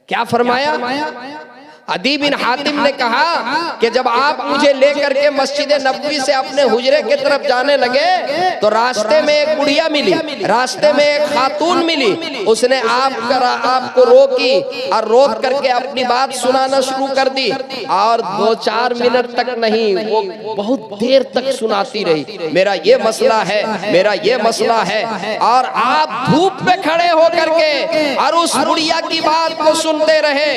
क्या फरमाया? अदी बिन हातिम ने कहा कि जब आप मुझे लेकर के मस्जिद नबवी से अपने हुजरे की तरफ जाने लगे तो रास्ते में एक बुढ़िया मिली, रास्ते में एक खातून मिली। उसने आपको रोकी और रोक करके अपनी बात सुनाना शुरू कर दी और 2-4 मिनट तक नहीं, वो बहुत देर तक सुनाती रही। मेरा ये मसला है, मेरा ये मसला है। और आप धूप पे खड़े होकर के और उस बुढ़िया की बात को सुनते रहे।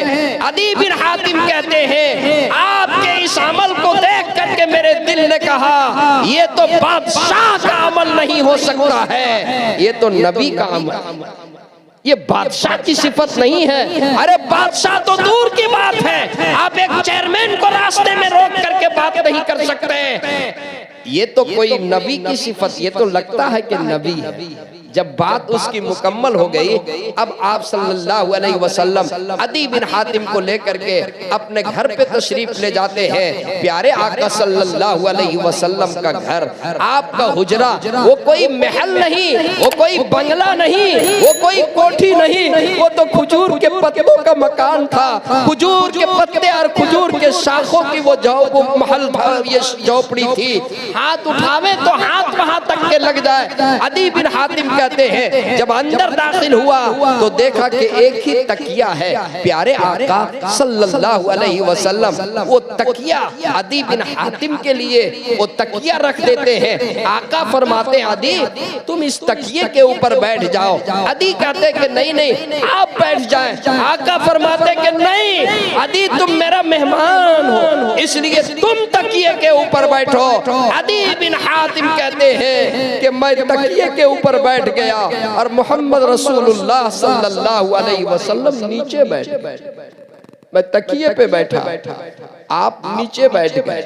अदी बिन हातिम कहते हैं आपके इस अमल को देख करके मेरे दिल ने कहा ये तो बादशाह का अमल नहीं हो सकता है, ये तो नबी का अमल, ये बादशाह की सिफत नहीं है। अरे बादशाह तो दूर की बात है, आप एक चेयरमैन को रास्ते में रोक करके बात नहीं कर सकते। ये तो कोई नबी की सिफत, ये तो लगता है कि नबी है। जब बात उसकी मुकम्मल हो गई, अब आप सल्लल्लाहु अलैहि वसल्लम अदी बिन हातिम को लेकर के अपने घर पे तशरीफ ले जाते हैं। प्यारे आका सल्लल्लाहु अलैहि वसल्लम का घर, आपका हुजरा, वो कोई महल नहीं, वो कोई बंगला नहीं, वो कोई कोठी नहीं, वो तो खजूर के पत्तों का मकान था। खजूर के पत्ते और खजूर के शाखों की वो महल था, ये झोपड़ी थी। हाथ उठावे तो हाथ वहां तक के लग जाए। अदी बिन हातिम कहते हैं जब अंदर दाखिल हुआ तो देखा कि एक ही तकिया है। प्यारे आका सल्लल्लाहु अलैहि वसल्लम वो तकिया अदी बिन हातिम के लिए वो तकिया रख देते हैं। आका फरमाते हैं अदी तुम इस तकिए के ऊपर बैठ जाओ। अदी कहते कि नहीं नहीं आप बैठ जाएं। आका फरमाते कि नहीं अदी तुम मेरा मेहमान हो, इसलिए तुम तकिए के ऊपर बैठो। अदी बिन हातिम कहते हैं कि मैं तकिए के ऊपर बैठ गया और मोहम्मद रसूलुल्लाह सल्लल्लाहु अलैहि वसल्लम नीचे बैठे, मैं तकिए पे बैठा, आप नीचे बैठ गए।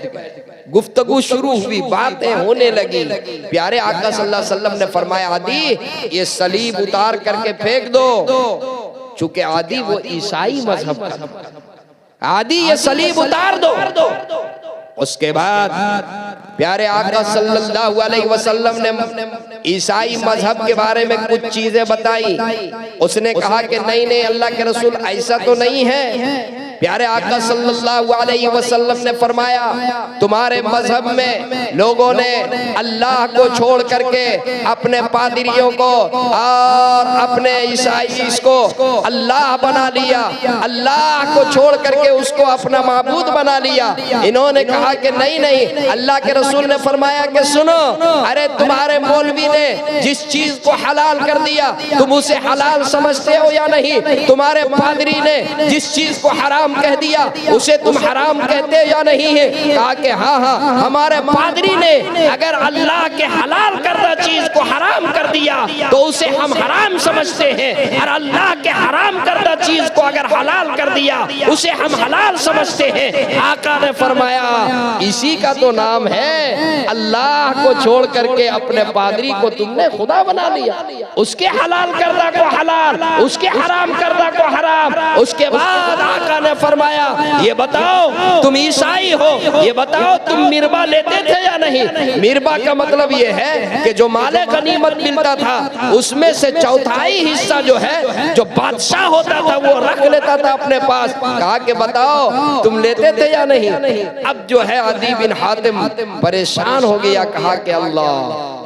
गुफ्तगू शुरू हुई, बातें होने लगी। प्यारे आका सल्लल्लाहु अलैहि वसल्लम ने फरमाया आदि ये सलीब उतार करके फेंक दो। चूंकि आदि वो ईसाई मजहब का, आदि ये सलीब उतार दो। उसके बाद प्यारे आका सल्लल्लाहु अलैहि वसल्लम ने ईसाई मजहब के बारे में कुछ चीजें बताई। उसने कहा कि नहीं नहीं अल्लाह के रसूल ऐसा तो नहीं है। प्यारे आका सल्लल्लाहु अलैहि वसल्लम ने फरमाया तुम्हारे मजहब में लोगों ने अल्लाह को छोड़ करके अपने पादरियों को और अपने ईसाई को अल्लाह बना लिया, अल्लाह को छोड़ करके उसको अपना माबूद बना लिया। इन्होंने कहा कि नहीं नहीं, अल्लाह के रसूल ने फरमाया कि सुनो, अरे तुम्हारे मौलवी ने जिस चीज को हलाल कर दिया तुम उसे हलाल समझते हो या नहीं? तुम्हारे पादरी ने जिस चीज को हराम कह दिया उसे तुम हराम कहते हो या नहीं है? कहा कि हाँ हाँ, हमारे पादरी ने अगर अल्लाह के हलाल करदा चीज को हराम कर दिया तो उसे हम हराम समझते हैं, और अल्लाह के हराम करदा चीज को अगर हलाल कर दिया उसे हम हलाल समझते हैं। आका ने फरमाया इसी का तो नाम है अल्लाह को छोड़ करके अपने पादरी को तुमने खुदा बना लिया। उसके हलाल करदा को हलाल, उसके हराम करदा को हराम। उसके बाद आका ने फरमाया ये बताओ तुम ईसाई हो, ये बताओ तुम मिरबा लेते थे या नहीं? मिरबा का मतलब ये है कि जो माले गनीमत मिलता था उसमें से चौथाई हिस्सा जो है जो बादशाह होता था वो रख लेता था अपने पास। कहा कि बताओ तुम लेते थे या नहीं? अब जो है अदी बिन हातिम परेशान हो गया, कहा कि अल्लाह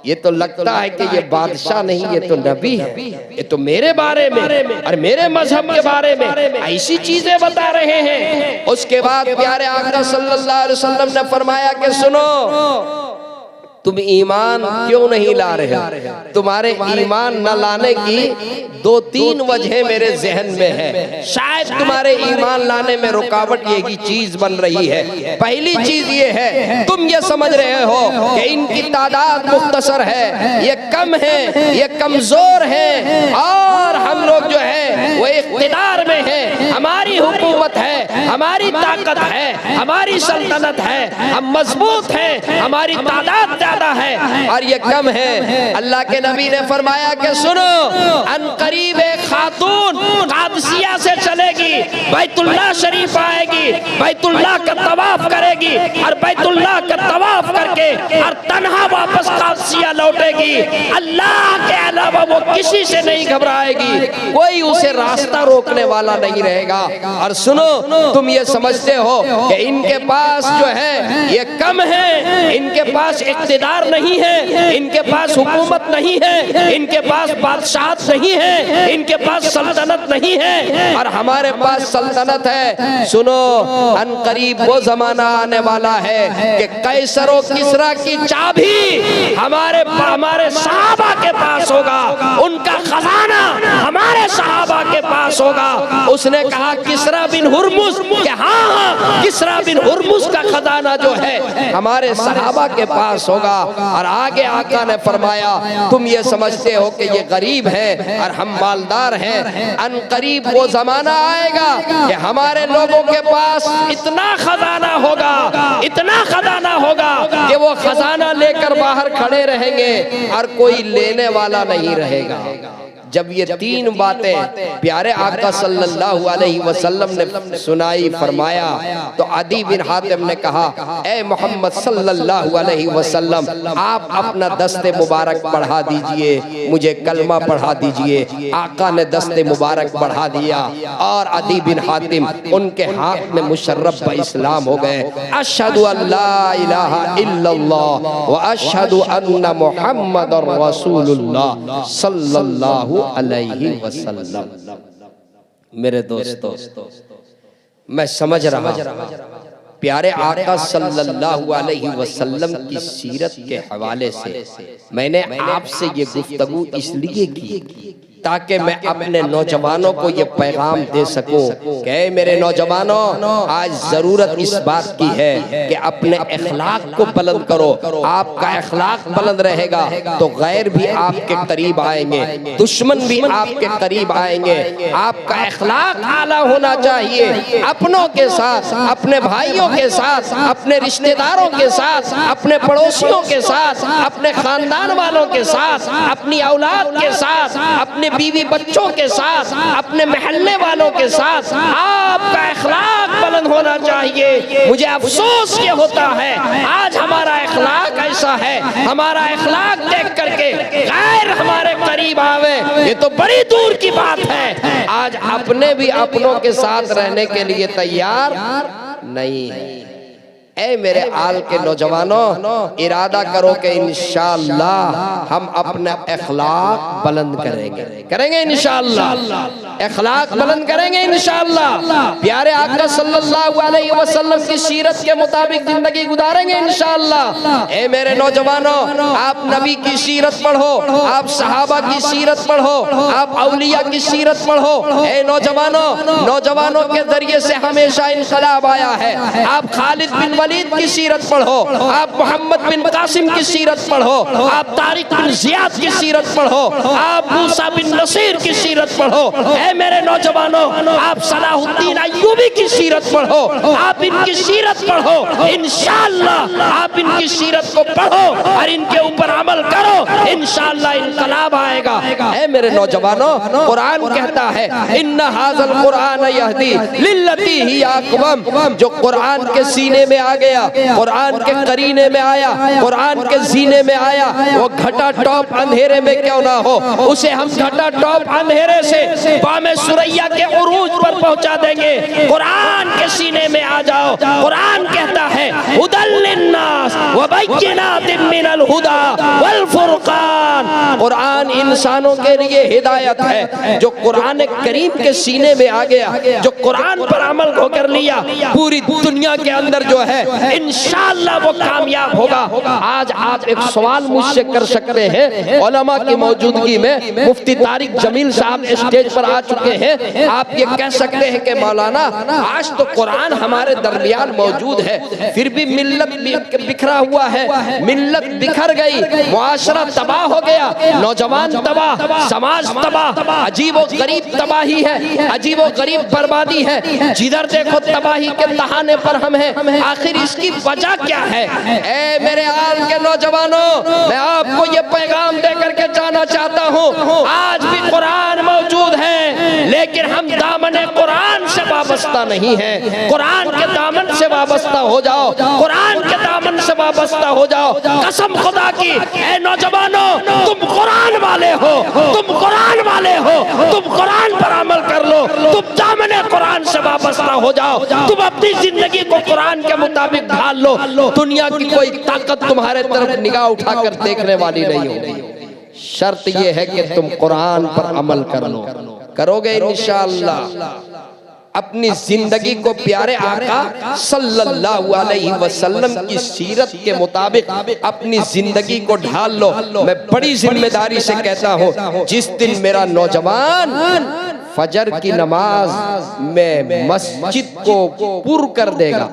ये तो लगता है कि ये बादशाह नहीं, ये तो नबी है, ये तो मेरे बारे में और मेरे मजहब के बारे में ऐसी चीजें बता रहे हैं। उसके बाद प्यारे आका सल्लल्लाहु अलैहि वसल्लम ने फरमाया कि सुनो तुम ईमान क्यों नहीं ला रहे? तुम्हारे ईमान न लाने की 2-3 वजह मेरे जहन में है। शायद तुम्हारे ईमान लाने में रुकावट ये की चीज बन रही है। पहली चीज ये है तुम ये समझ रहे हो कि इनकी तादाद मुख्तसर है, ये कम है, ये कमजोर है, और हम लोग जो है वो इख्तिदार में है, हमारी हुकूमत है, हमारी ताकत है, हमारी सल्तनत है, हम मजबूत हैं, हमारी तादाद है और ये कम है। अल्लाह के नबी ने फरमाया कि सुनो अनकरीब एक खातून कादसिया से चलेगी, बैतुल्लाह शरीफ आएगी, बैतुल्लाह का तवाफ करेगी और बैतुल्लाह का तवाफ करके करके और तन्हा वापस कादसिया लौटेगी। अल्लाह के अलावा वो किसी से नहीं घबराएगी, कोई उसे रास्ता रोकने वाला नहीं रहेगा। और सुनो, तुम ये समझते हो कि इनके पास जो है ये कम है, इनके पास इख्तिदार नहीं है, इनके पास हुकूमत नहीं है, इनके पास बादशाहत नहीं है, इनके पास सल्तनत नहीं है और हमारे पास सल्तनत है। सुनो, अनकरीब वो जमाना आने वाला है कि कैसर और किसरा की चाबी हमारे सहाबा के पास होगा, उनका खजाना हमारे सहाबा के पास होगा। उसने कहा किसरा बिन हुरमुज कि हाँ, किसरा बिन हुरमुज का खजाना जो है हमारे सहाबा के पास होगा। और आगे आका ने फरमाया तुम ये समझते हो कि ये गरीब है और हम मालदार हैं, अनकरीब वो जमाना आएगा कि हमारे लोगों के पास इतना खजाना होगा, इतना खजाना होगा कि वो खजाना लेकर बाहर खड़े रहेंगे और कोई लेने वाला नहीं रहेगा। जब ये तीन बातें प्यारे आका सल्लल्लाहु अलैहि वसल्लम ने सुनाई, फरमाया, तो अदी बिन हातिम ने कहा, ए मोहम्मद सल्लल्लाहु अलैहि वसल्लम, आप अपना दस्ते मुबारक बढ़ा दीजिए, मुझे कलमा पढ़ा दीजिए। आका ने दस्ते मुबारक बढ़ा दिया और अदी बिन हातिम उनके हाथ में मुशर्रफ ब इस्लाम हो गए। अशहदु अल्ला इलाहा इल्लल्लाह व अशहदु अन्ना मुहम्मदुर रसूलुल्लाह सल्लल्लाहु अलैहि वसल्लम। मेरे दोस्तों, मैं समझ रहा प्यारे आका सल्लल्लाहु अलैहि वसल्लम की सीरत के हवाले से मैंने आपसे ये गुफ्तगू इसलिए की ताकि मैं अपने नौजवानों को ये पैगाम दे सकूं कि मेरे नौजवानों, आज जरूरत इस बात की है कि अपने अखलाक को बुलंद करो। आपका अखलाक बुलंद रहेगा तो गैर भी आपके करीब आएंगे, दुश्मन भी आपके करीब आएंगे। आपका अखलाक आला होना चाहिए, अपनों के साथ, अपने भाइयों के साथ, अपने रिश्तेदारों के साथ, अपने पड़ोसियों के साथ, अपने खानदान वालों के साथ, अपनी औलाद के साथ, अपने बीवी बच्चों के साथ, अपने महल्ले वालों के साथ आपका अखलाक बुलंद होना चाहिए। मुझे अफसोस ये होता है आज हमारा अखलाक ऐसा है, हमारा अखलाक देख करके गैर हमारे करीब आवे, ये तो बड़ी दूर की बात है। आज अपने भी अपनों के साथ रहने के लिए तैयार नहीं है। ऐ मेरे आल के नौजवानों, इरादा करो कि इंशाअल्लाह हम अपना अखलाक बुलंद करेंगे इंशाअल्लाह, अखलाक बुलंद करेंगे इंशाअल्लाह। प्यारे आका सल्लल्लाहु अलैहि वसल्लम की सीरत के मुताबिक जिंदगी गुजारेंगे इंशाअल्लाह। ऐ मेरे नौजवानों, आप नबी की सीरत पढ़ो, आप सहाबा की सीरत पढ़ो, आप औलिया की सीरत पढ़ो। ऐ नौजवानों के जरिए से हमेशा इंकलाब आया है। आप खालिद बिन वलीद की सीरत पढ़ो, आप मोहम्मद बिन कासिम की सीरत पढ़ो, आप तारिक बिन जियाद की सीरत पढ़ो, आप मूसा बिन नसीर की सीरत पढ़ो। ऐ मेरे नौजवानों, आप सलाहुद्दीन अय्यूबी की सीरत पढ़ो, आप इनकी सीरत पढ़ो। इंशाअल्लाह आप इनकी सीरत को पढ़ो और इनके ऊपर अमल करो, इंशाअल्लाह इनकलाब आएगा। ऐ मेरे नौजवानों, कुरान कहता है इन्ना हाज़ल कुरान यहदी लिल्लती हिया अक़वम। जो कुरान के सीने में आ गया, कुरान के करीने में आया, कुरान के सीने में आया, वो घटा टॉप अंधेरे में क्यों ना हो, उसे हम घटा टॉप अंधेरे से बामे सुरैया के उरूज पर पहुंचा देंगे। कुरान के सीने में आ जाओ। कुरान कहता है हुदल लिन्नास व बय्यिनातिन मिनल हुदा वल फुरकान। कुरान इंसानों के लिए हिदायत है। जो कुरान करीम के सीने में आ गया, जो कुरान पर अमल को कर लिया, पूरी दुनिया के अंदर जो है इंशाअल्लाह वो कामयाब होगा। आज आप एक सवाल मुझसे कर सकते हैं, उलमा की मौजूदगी में मुफ्ती तारिक जमील साहब स्टेज पर आ चुके हैं। आप ये कह सकते हैं कि मौलाना आज तो कुरान हमारे दरमियान मौजूद है, फिर भी मिल्लत बिखरा हुआ है, मिल्लत बिखर गई, मुआशरा तबाह हो गया, नौजवान तबाह, समाज तबाह, अजीबो गरीब तबाही है, अजीबो गरीब बर्बादी है, जिधर देखो तबाही के तहाने पर हम हैं। आखिर इसकी वजह क्या है? ऐ मेरे आल के नौजवानों, मैं आपको ये पैगाम दे करके जाना चाहता हूँ, आज भी कुरान मौजूद है, लेकिन हम दामने कुरान से वाबस्ता नहीं है। कुरान के दामन से वाबस्ता हो जाओ, कुरान के दामन से वाबस्ता हो जाओ। कसम खुदा की, ऐ नौजवानों, तुम कुरान वाले हो, तुम कुरान वाले हो, तुम कुरान पर अमल कर लो, तुम दामन कुरान से वाबस्ता हो जाओ, तुम अपनी जिंदगी को कुरान के मुताबिक ढाल लो। दुनिया की कोई ताकत तुम्हारे तरफ निगाह उठाकर देखने वाली नहीं होगी। शर्त यह है कि तुम कुरान पर अमल कर लो। करोगे इंशाअल्लाह। अपनी जिंदगी को प्यारे आका सल्लल्लाहु अलैहि वसल्लम की सीरत के मुताबिक अपनी जिंदगी को ढाल लो। मैं बड़ी जिम्मेदारी से कहता हूँ, जिस दिन मेरा नौजवान फजर की नमाज में मस्जिद को पुर कर देगा,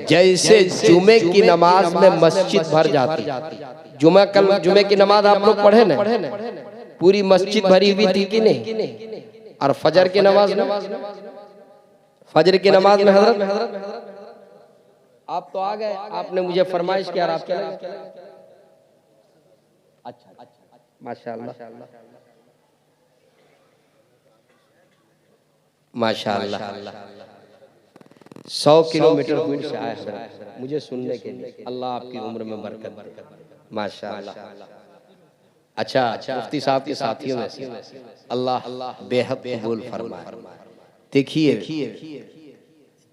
जैसे जुमे की नमाज में मस्जिद भर जाती। जुमे की नमाज आप लोग पढ़े ना, पूरी मस्जिद भरी हुई थी कि नहीं? और फजर की नमाज में, फजर की नमाज में हजरत आप तो आ गए, आपने मुझे फरमाइश किया, आप चले गए। अच्छा, माशाअल्लाह माशाअल्लाह। 100 किलोमीटर दूर से आए हैं मुझे सुनने के लिए। अल्लाह आपकी उम्र में बरकत दे, माशाअल्लाह। अच्छा, मुफ्ती साहब के साथियों में से अल्लाह बेहद कबूल फरमाए। देखिए,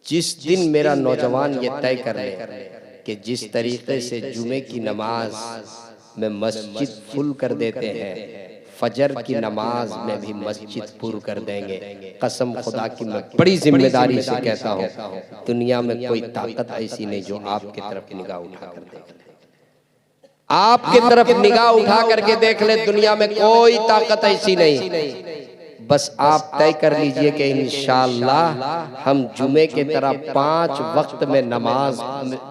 जिस दिन मेरा नौजवान ये तय कर ले कि जिस तरीके से जुमे की नमाज में मस्जिद फुल कर देते हैं, फजर की नमाज में भी मस्जिद पुर कर देंगे। कसम खुदा की मैं बड़ी जिम्मेदारी से कहता हूँ, दुनिया में कोई ताकत ऐसी नहीं जो आपकी तरफ निगाह उठा कर देख ले। आपके तरफ निगाह उठा करके देख ले, दुनिया में कोई ताकत ऐसी नहीं। बस आप तय कर लीजिए कि इंशाअल्लाह हम जुमे के तरह 5 वक्त में नमाज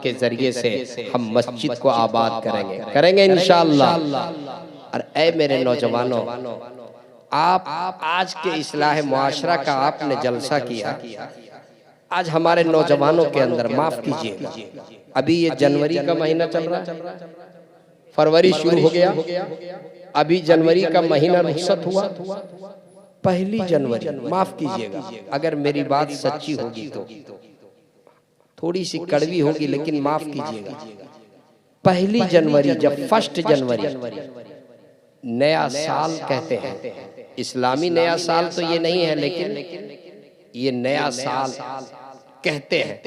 के जरिए से हम मस्जिद को आबाद करेंगे इंशाअल्लाह। और ऐ मेरे नौजवानों, आप आज के इस्लाह मुआशरा का आपने जलसा किया। आज हमारे नौजवानों के अंदर, माफ कीजिएगा, अभी ये जनवरी का महीना चल रहा है, फरवरी शुरू हो गया, अभी जनवरी का महीना रुखसत हुआ। 1 जनवरी, माफ कीजिएगा अगर मेरी बात सच्ची होगी तो थोड़ी सी कड़वी होगी, लेकिन माफ कीजिएगा, 1 जनवरी जब 1 जनवरी नया साल कहते हैं, इस्लामी नया साल तो ये नहीं है, लेकिन ये नया साल कहते हैं।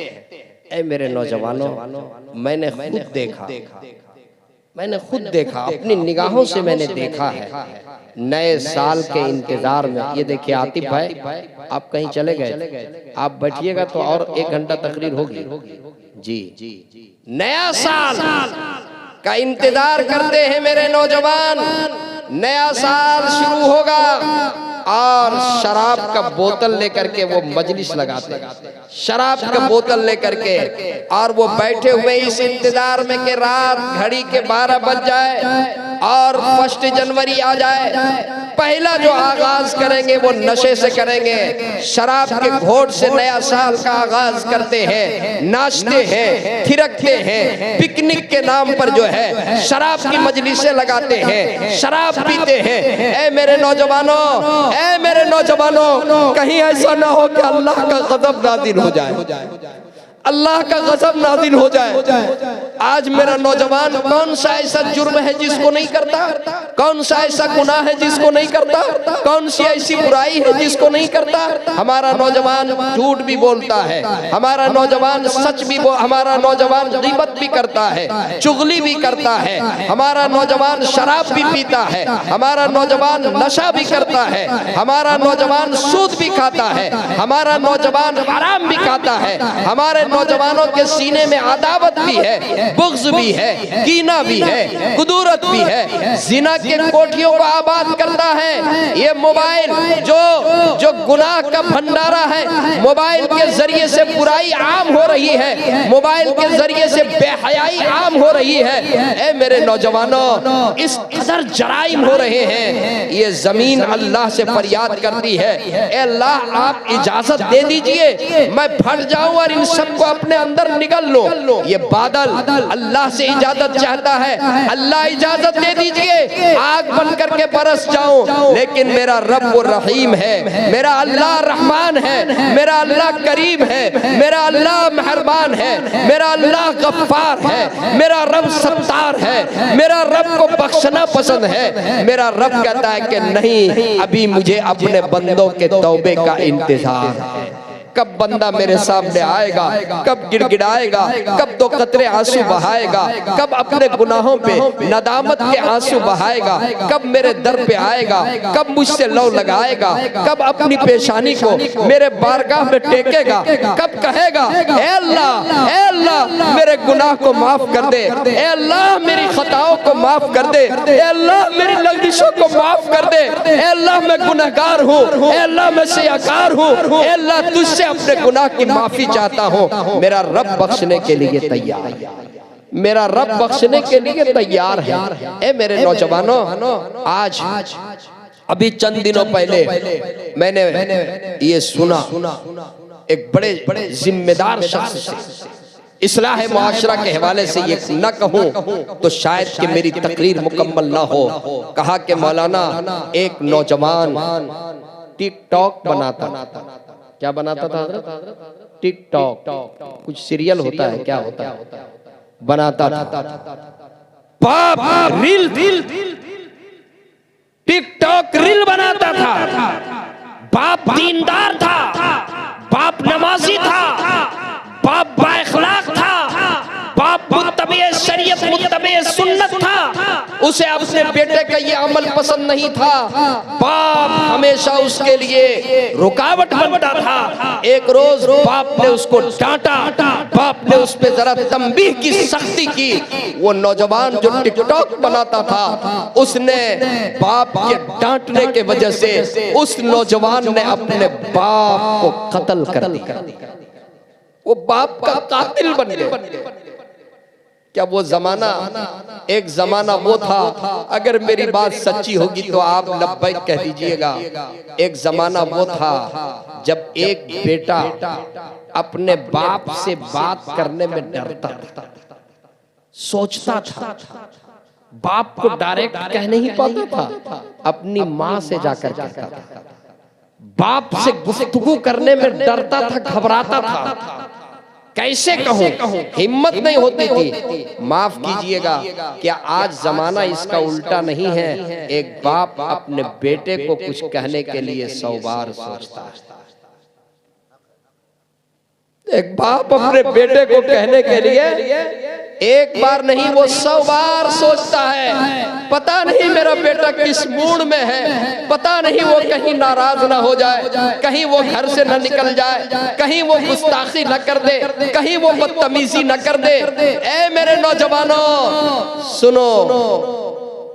ऐ मेरे नौजवानों, मैंने खुद देखा, अपनी निगाहों से मैंने देखा है, नए साल के इंतजार में। ये देखिए आतिफ भाई, आप कहीं चले गए, आप बैठिएगा तो और 1 घंटा तकरीर होगी जी। नया साल का इंतजार करते हैं मेरे नौजवान। नया साल शुरू होगा और शराब का बोतल लेकर के वो मजलिस लगाते हैं, शराब का बोतल लेकर के, और वो बैठे हुए इस इंतजार में कि रात घड़ी के 12 बज जाए और 1 जनवरी आ जाए। पहला जो आगाज करेंगे वो नशे से करेंगे, शराब के घोट से नया साल का आगाज करते हैं, नाचते हैं, थिरकते हैं, पिकनिक के नाम पर जो है शराब की मजलिसें लगाते हैं, शराब पीते हैं। ऐ मेरे नौजवानों, कहीं ऐसा ना हो कि अल्लाह का गज़ब नाज़िल हो जाए, अल्लाह का गज़ब नाज़िल हो जाए। आज मेरा नौजवान कौन सा ऐसा जुर्म है जिसको नहीं करता, कौन सा ऐसा गुनाह है जिसको नहीं करता, कौन सी ऐसी बुराई है जिसको नहीं करता। हमारा नौजवान झूठ भी बोलता है, हमारा नौजवान सच भी हमारा नौजवान ग़ीबत भी करता है, चुगली भी करता है, हमारा नौजवान शराब भी पीता है, हमारा नौजवान नशा भी करता है, हमारा नौजवान सूद भी खाता है, हमारा नौजवान हराम भी खाता है। हमारे नौजवानों के सीने में अदावत भी है, बुग़्ज़ भी है, कीना भी है, कुदूरत भी है, जिना के कोठियों को आबाद करता है। ये मोबाइल जो गुनाह का भंडारा है, मोबाइल के जरिए से बुराई आम हो रही है, मोबाइल के जरिए से बेहयाई आम हो रही है। ऐ मेरे नौजवानों, इस कदर जराइम हो रहे हैं, ये जमीन अल्लाह से फरियाद करती है, ऐ अल्लाह आप इजाजत दे दीजिए मैं फट जाऊं और इन सब को अपने अंदर निगल लो। ये बादल अल्लाह से इजाजत चाहता है, अल्लाह इजाजत दे दीजिए आग बन करके बरस जाऊं, लेकिन मेरा रब वो रहीम है, मेरा अल्लाह रहमान है, मेरा अल्लाह करीम है, मेरा अल्लाह मेहरबान है, मेरा अल्लाह गफ्फार है, मेरा रब सत्तार है, मेरा रब को बख्शना पसंद है। मेरा रब कहता है कि नहीं, अभी मुझे अपने बंदों के तौबे का इंतजार है। कब बंदा मेरे सामने आएगा, कब गिड़गिड़ाएगा, कब दो कतरे आंसू बहाएगा, कब अपने गुनाहों पे नदामत के आंसू बहाएगा, कब मेरे दर पे आएगा, कब मुझसे लौ लगाएगा, कब अपनी पेशानी को मेरे बारगाह में टेकेगा, कब कहेगा ए अल्लाह मेरे गुनाह को माफ कर दे, ए अल्लाह मेरी खताओं को माफ कर दे, ए अल्लाह मेरी लग़ज़िशों को माफ कर दे, ए अल्लाह मैं गुनहगार हूँ, ए अल्लाह मैं सियाकार हूँ, ए अल्लाह तुझसे अपने गुनाह की माफी चाहता हूँ। मेरा रब बख्शने के लिए तैयार है, मेरा रब बख्शने के लिए तैयार है। ए मेरे नौजवानों, आज अभी चंद दिनों पहले मैंने ये सुना, एक बड़े जिम्मेदार शख्स से, इस्लाह मुआशरा के हवाले से ये न कहूँ तो शायद कि मेरी तकरीर मुकम्मल ना हो। कहा कि मौलाना एक नौजवान टिकटॉक बनाता, क्या बनाता था? टिकटॉक, कुछ सीरियल होता है, क्या होता है, बनाता था। बाप रील, टिकटॉक रील बनाता था। बाप दीनदार था, बाप नमाजी था, बाप बाइखलाक था, बाप मुत्तबे शरीयत मुत्तबे सुन्नत था। उसे अपने बेटे का ये अमल पसंद नहीं था। बाप हमेशा उसके लिए रुकावट बनता था। एक रोज बाप ने उसको डांटा, बाप ने उस पे जरा तंबीह की सख्ती की। वो नौजवान जो टिकटॉक बनाता था, उसने बाप के डांटने के वजह से उस नौजवान ने अपने बाप को कत्ल कर दिया। वो बाप का कातिल बन गया। क्या वो जमाना, एक जमाना वो था, अगर मेरी बात सच्ची होगी तो आप लब्बैक कह दीजिएगा। एक जमाना वो था जब एक बेटा अपने बाप से बात करने में डरता था, सोचता था, बाप को डायरेक्ट कह नहीं पाता था, अपनी माँ से जाकर कहता था। बाप से गुफ्तगू करने में डरता था, घबराता था, कैसे कहूं, हिम्मत नहीं होती थी। माफ कीजिएगा, क्या आज जमाना इसका उल्टा नहीं है? एक बाप अपने बेटे को कुछ कहने के लिए 100 बार सोचता है। एक बाप अपने बेटे को कहने के लिए एक बार नहीं, वो 100 बार सोचता है। पता नहीं मेरा बेटा किस मूड में है, पता नहीं वो कहीं नाराज ना हो जाए, कहीं वो घर से न निकल जाए, कहीं वो गुस्ताखी न कर दे, कहीं वो बदतमीजी न कर दे। ए मेरे नौजवानों सुनो,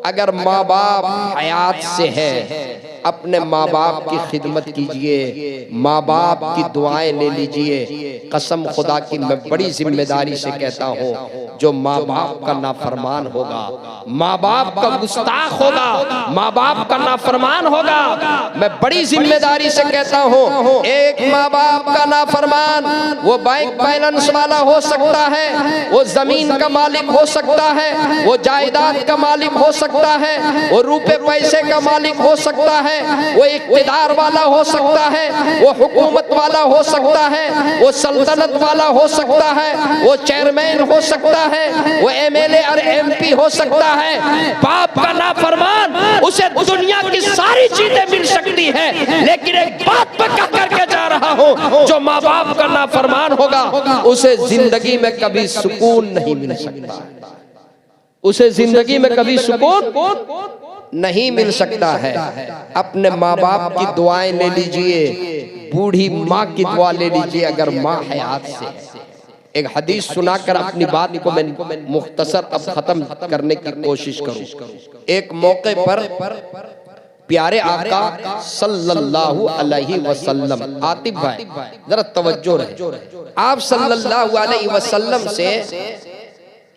अगर माँ बाप हयात से है, अपने माँ बाप की खिदमत कीजिए, माँ बाप की दुआएं ले लीजिए। कसम खुदा की मैं बड़ी जिम्मेदारी से कहता हूँ, जो माँ बाप का नाफरमान होगा, माँ बाप का गुस्ताख होगा, माँ बाप का नाफरमान होगा, मैं बड़ी जिम्मेदारी से कहता हूँ, एक माँ बाप का नाफरमान वो बैंक बैलेंस वाला हो सकता है, वो जमीन का मालिक हो सकता है, वो जायदाद का मालिक हो सकता है, वो रुपए पैसे का मालिक हो सकता है, वो इक़्तिदार वाला हो सकता है, वो हुकूमत वाला हो सकता है, वो सल्तनत वाला हो सकता है, वो चेयरमैन हो सकता है, वो एमएलए और एमपी हो सकता है। बाप का नाफरमान, उसे दुनिया की सारी चीजें मिल सकती है, लेकिन एक बात मैं कह करके जा रहा हूँ, जो माँ बाप का नाफरमान होगा उसे जिंदगी में कभी सुकून नहीं मिल सकता, उसे जिंदगी में कभी सुकून नहीं मिल सकता है। अपने माँ बाप की दुआएं ले लीजिए, बूढ़ी माँ की दुआ ले लीजिए अगर माँ हयात से। एक हदीस सुनाकर अपनी बात को मैं मुख्तसर अब खत्म करने की कोशिश करूं। एक मौके पर प्यारे आका सल्लल्लाहु अलैहि वसल्लम, आतिफ भाई जरा तवज्जो रहे, आप सल्लल्लाहु अलैहि वसल्लम से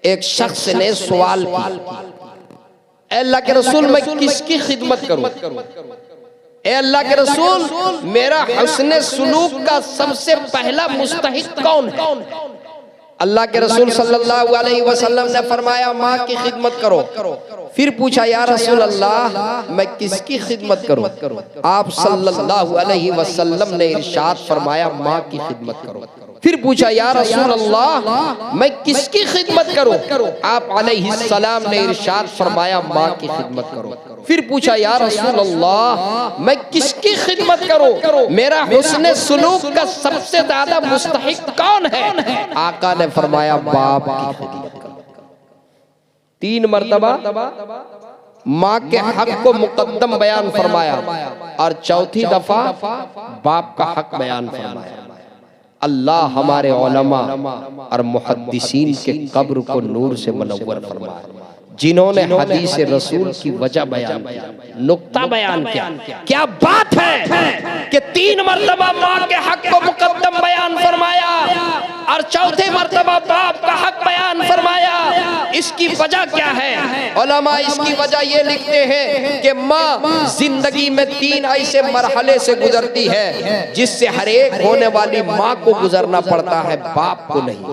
एक शख्स ने सवाल किया, अल्लाह के रसूल मैं किसकी खिदमत करूं? ए अल्लाह के रसूल, मेरा हुस्न सुलूक का सबसे पहला मुस्तहिक कौन है? अल्लाह के रसूल सल्लल्लाहु अलैहि वसल्लम ने फरमाया, माँ की खिदमत करो। फिर पूछा, या रसूल अल्लाह, मैं किसकी खिदमत करूं? आप सल्लल्लाहु अलैहि वसल्लम ने इरशाद फरमाया, माँ की खिदमत करो। फिर पूछा, या रसूल अल्लाह, मैं किसकी खिदमत करूं? आप अलैहिस्सलाम ने इरशाद फरमाया, माँ की खिदमत करो। फिर पूछा, या रसूल अल्लाह, मैं किसकी खिदमत करूं? मेरा हुस्न सुलूक का सबसे ज्यादा मुस्तहिक कौन है? आका ने फरमाया, बाप की खिदमत करो। 3 मर्तबा माँ के हक को मुकद्दम बयान फरमाया और चौथी दफा बाप का हक बयान फरमाया। अल्लाह हमारे उलमा और मुहद्दिसीन के कब्र को नूर से मुनव्वर फरमाए, जिन्होंने हदीस रसूल की वजह बयान किया, नुक्ता बयान किया। क्या बात है कि 3 मर्तबा माँ के हक को मुकद्दम बयान फरमाया और चौथे मर्तबा बाप का हक बयान फरमाया। इसकी वजह क्या है? उलमा इसकी वजह ये लिखते हैं कि माँ जिंदगी में 3 ऐसे मरहले से गुजरती है जिससे हर एक होने वाली माँ को गुजरना पड़ता है, बाप को नहीं।